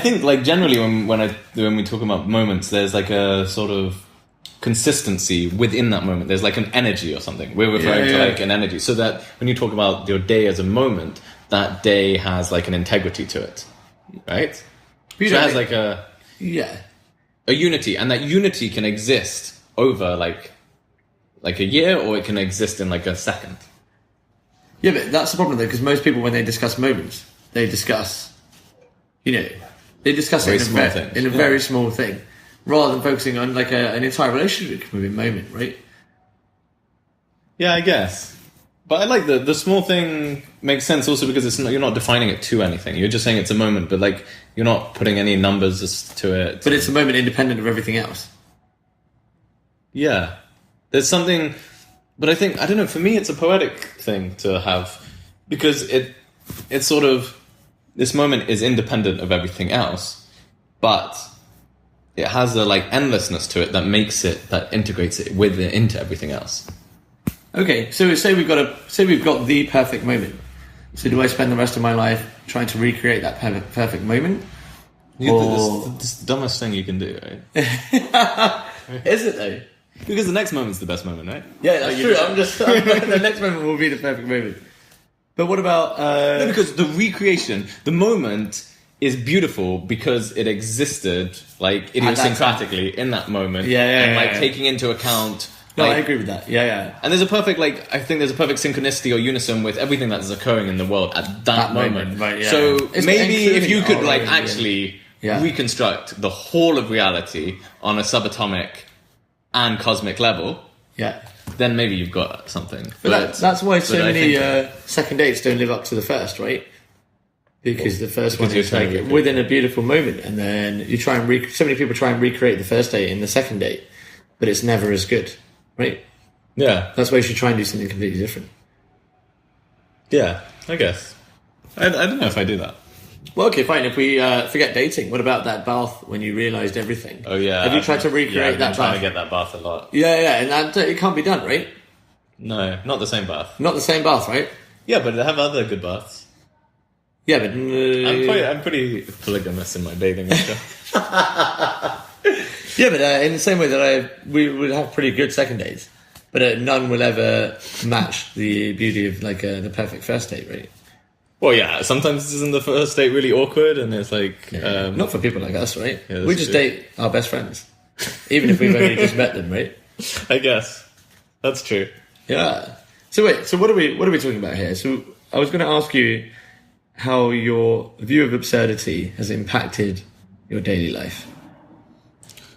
think like generally when we talk about moments, there's like a sort of consistency within that moment. There's like an energy or something. We're referring to like an energy, so that when you talk about your day as a moment, that day has like an integrity to it, right? So it has like a unity, and that unity can exist over like a year, or it can exist in like a second. Yeah, but that's the problem though, because most people, when they discuss moments, they discuss it in a very small thing, rather than focusing on like an entire relationship within a moment, right? Yeah, I guess. But I like the small thing makes sense also because you're not defining it to anything. You're just saying it's a moment, but like you're not putting any numbers to it. But it's a moment independent of everything else. Yeah. There's something, but I think, I don't know, for me it's a poetic thing to have, because it's sort of, this moment is independent of everything else, but it has a like endlessness to it that integrates it into everything else. Okay, so say we've got the perfect moment. So do I spend the rest of my life trying to recreate that perfect moment? This the dumbest thing you can do, right? Is it though? Because the next moment's the best moment, right? Yeah, that's true. The next moment will be the perfect moment. But what about... No, because the recreation, the moment is beautiful because it existed like idiosyncratically in that moment. Taking into account... No, I agree with that. Yeah. And there's a perfect, I think there's a perfect synchronicity or unison with everything that is occurring in the world at that moment. Right, yeah. So maybe if you could reconstruct the whole of reality on a subatomic and cosmic level, then maybe you've got something. But that's why so many second dates don't live up to the first, right? Because the first one is like within a beautiful moment, and then you try and so many people try and recreate the first date in the second date, but it's never as good, right? Yeah. That's why you should try and do something completely different. Yeah, I guess. I don't know if I do that. Well, okay, fine. If we forget dating, what about that bath when you realised everything? Oh, yeah. Have you tried to recreate that bath? I've been trying to get that bath a lot. Yeah, and it can't be done, right? No, not the same bath. Not the same bath, right? Yeah, but they have other good baths. Yeah, but... I'm pretty polygamous in my bathing and stuff. Yeah, but in the same way that we would have pretty good second dates, but none will ever match the beauty of the perfect first date, right? Well, yeah, sometimes isn't the first date really awkward, and it's like... not for people like us, right? Yeah, we just date our best friends, even if we've only just met them, right? I guess. That's true. Yeah. So wait, what are we talking about here? So I was going to ask you how your view of absurdity has impacted your daily life.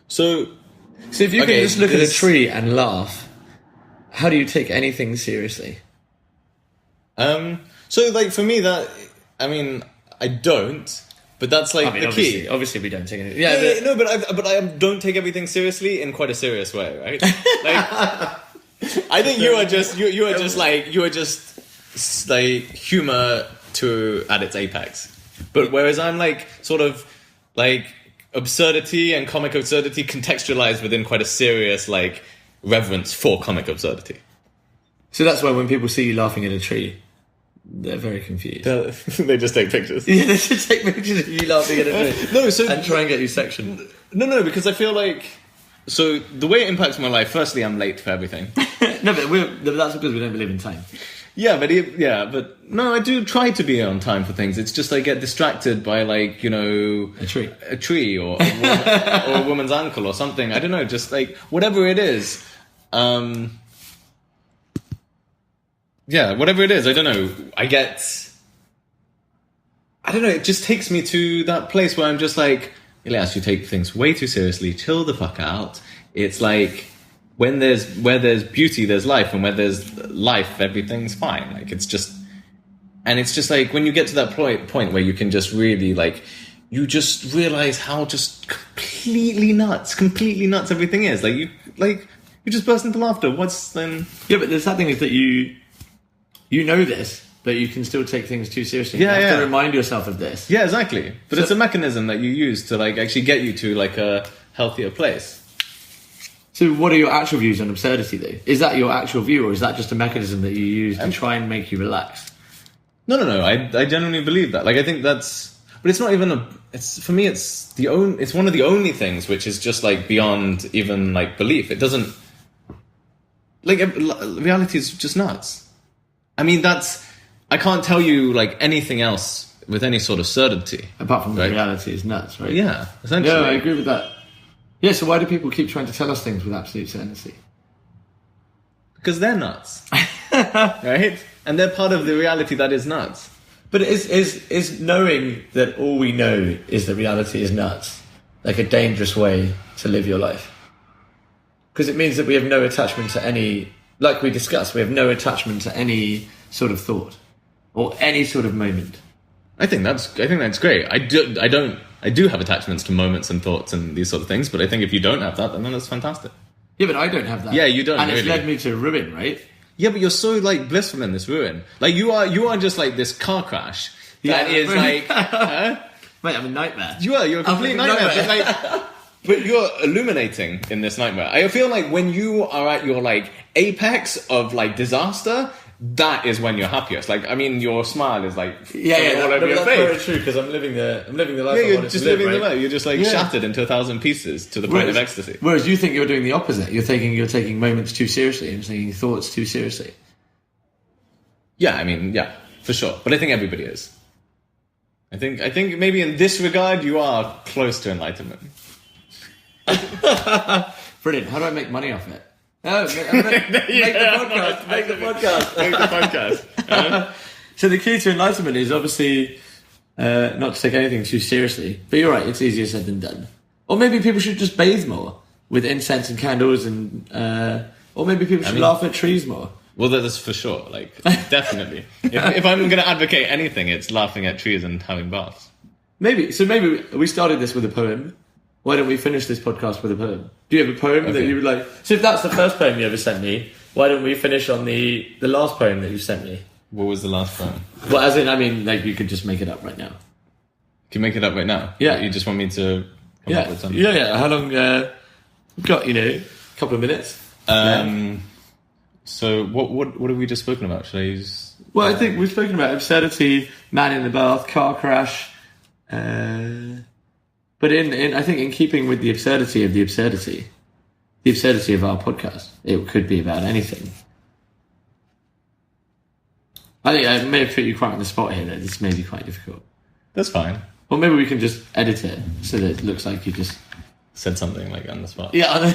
So if you can just look at a tree and laugh, how do you take anything seriously? So, for me, I don't, but that's the key. Obviously, we don't take anything. But I don't take everything seriously in quite a serious way, right? I think you are just humor at its apex. But whereas I'm absurdity and comic absurdity contextualized within quite a serious reverence for comic absurdity. So that's why when people see you laughing at a tree, they're very confused. They just take pictures. Yeah, they just take pictures of you laughing at a tree. And try and get you sectioned. No, because I feel so the way it impacts my life, firstly, I'm late for everything. No, but that's because we don't believe in time. Yeah, but no, I do try to be on time for things. It's just I get distracted by a tree or a woman's ankle or something. I don't know, just whatever it is. Yeah, whatever it is, I don't know. It just takes me to that place where I'm just Ilyas, you take things way too seriously. Chill the fuck out. It's where there's beauty, there's life, and where there's life, everything's fine. It's just when you get to that point where you can just really you just realize how just completely nuts everything is. You just burst into laughter. What's then? Yeah, but the sad thing is that you know this, but you can still take things too seriously. You have to remind yourself of this. Yeah, exactly. But it's a mechanism that you use to actually get you to a healthier place. So what are your actual views on absurdity, though? Is that your actual view, or is that just a mechanism that you use to try and make you relax? No. I genuinely believe that. I think that's... But it's not even it's for me. It's one of the only things which is just like beyond even like belief. It doesn't like reality is just nuts. I mean, I can't tell you like anything else with any sort of certainty apart from the reality is nuts, right? Yeah, essentially. Yeah, I agree with that. Yeah. So why do people keep trying to tell us things with absolute certainty? Because they're nuts, right? And they're part of the reality that is nuts. But is knowing that all we know is that reality is nuts like a dangerous way to live your life? Because it means that we have no attachment to any, like we discussed, we have no attachment to any sort of thought or any sort of moment. I think that's great. I do have attachments to moments and thoughts and these sort of things, but I think if you don't have that, then that's fantastic. Yeah, but I don't have that. Yeah, you don't. And really. It's led me to ruin, right? Yeah, but you're so like blissful in this ruin. Like you are just like this car crash that is like, mate, I'm a nightmare. You're a complete nightmare. But you're illuminating in this nightmare. I feel like when you are at your like apex of like disaster, that is when you're happiest. Like, I mean, your smile is like all over your face. That's very true because I'm living the life. Yeah, you're just living the life. You're just like shattered into 1,000 pieces to the point of ecstasy. Whereas you think you're doing the opposite. You're taking moments too seriously and taking thoughts too seriously. Yeah, I mean, yeah, for sure. But I think everybody is. I think maybe in this regard you are close to enlightenment. Brilliant. How do I make money off it? Oh, make the podcast. So the key to enlightenment is obviously not to take anything too seriously. But you're right, it's easier said than done. Or maybe people should just bathe more with incense and candles, and or maybe people should laugh at trees more. Well, that's for sure. Like, definitely. if I'm going to advocate anything, it's laughing at trees and having baths. Maybe we started this with a poem. Why don't we finish this podcast with a poem? Do you have a poem that you would like? So if that's the first poem you ever sent me, why don't we finish on the last poem that you sent me? What was the last poem? Well, as in, I mean, like you could just make it up right now. Can you make it up right now? Yeah. You just want me to come up with something? Yeah. How long? We've got, a couple of minutes. So what have we just spoken about? Should I use... Well, I think we've spoken about absurdity, man in the bath, car crash. But I think in keeping with the absurdity of our podcast, it could be about anything. I think I may have put you quite on the spot here. That this may be quite difficult. That's fine. Or maybe we can just edit it so that it looks like you just said something like on the spot. Yeah.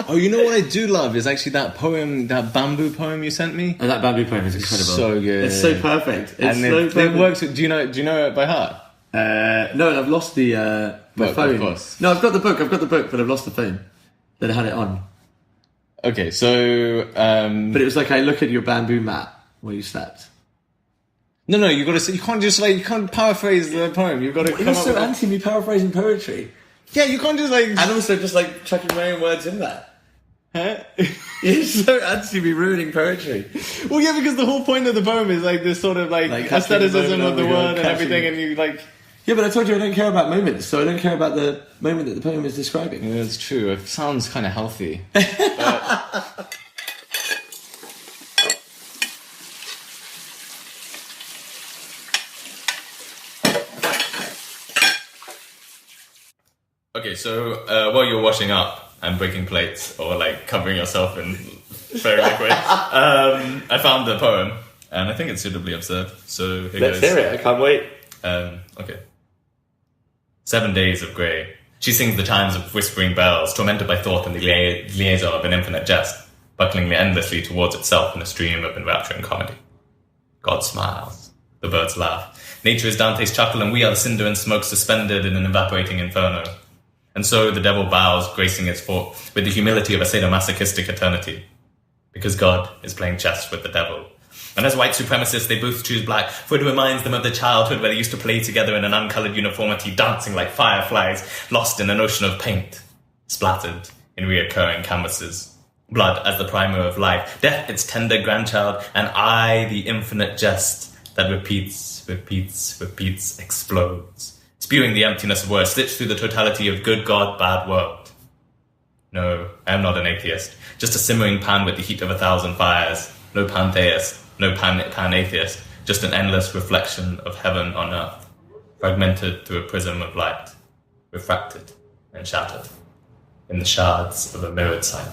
Oh, you know what I do love is actually that poem, that bamboo poem you sent me. Oh, that bamboo poem is incredible. So good. It's so perfect. It works. Do you know it by heart? No, and I've lost the my phone. Of course. No, I've got the book, but I've lost the phone that I had it on. Okay, so but it was like I look at your bamboo mat where you slept. No, you can't paraphrase the poem. You've got to. You're so anti me paraphrasing poetry. Yeah, you can't just and also just like chucking my own words in there. Huh? You're so anti me ruining poetry. Well, yeah, because the whole point of the poem is like this sort of like aestheticism of the word and everything, and you like. Yeah, but I told you I don't care about moments, so I don't care about the moment that the poem is describing. Yeah, it's true. It sounds kind of healthy. But... Okay, so while you're washing up and breaking plates or like covering yourself in fairy liquid, I found the poem and I think it's suitably absurd. So here Let's hear it. I can't wait. Okay. 7 days of grey. She sings the chimes of whispering bells, tormented by thought and the liaison of an infinite jest, buckling endlessly towards itself in a stream of enrapturing comedy. God smiles. The birds laugh. Nature is Dante's chuckle, and we are the cinder and smoke suspended in an evaporating inferno. And so the devil bows, gracing its fort with the humility of a sadomasochistic eternity. Because God is playing chess with the devil. And as white supremacists, they both choose black, for it reminds them of the childhood where they used to play together in an uncoloured uniformity, dancing like fireflies, lost in an ocean of paint, splattered in reoccurring canvases. Blood as the primer of life, death its tender grandchild, and I the infinite jest that repeats, explodes. Spewing the emptiness of words, slips through the totality of good God, bad world. No, I am not an atheist, just a simmering pan with the heat of 1,000 fires. No pantheist, no pan-atheist, just an endless reflection of heaven on earth. fragmented through a prism of light, refracted and shattered in the shards of a mirrored sight.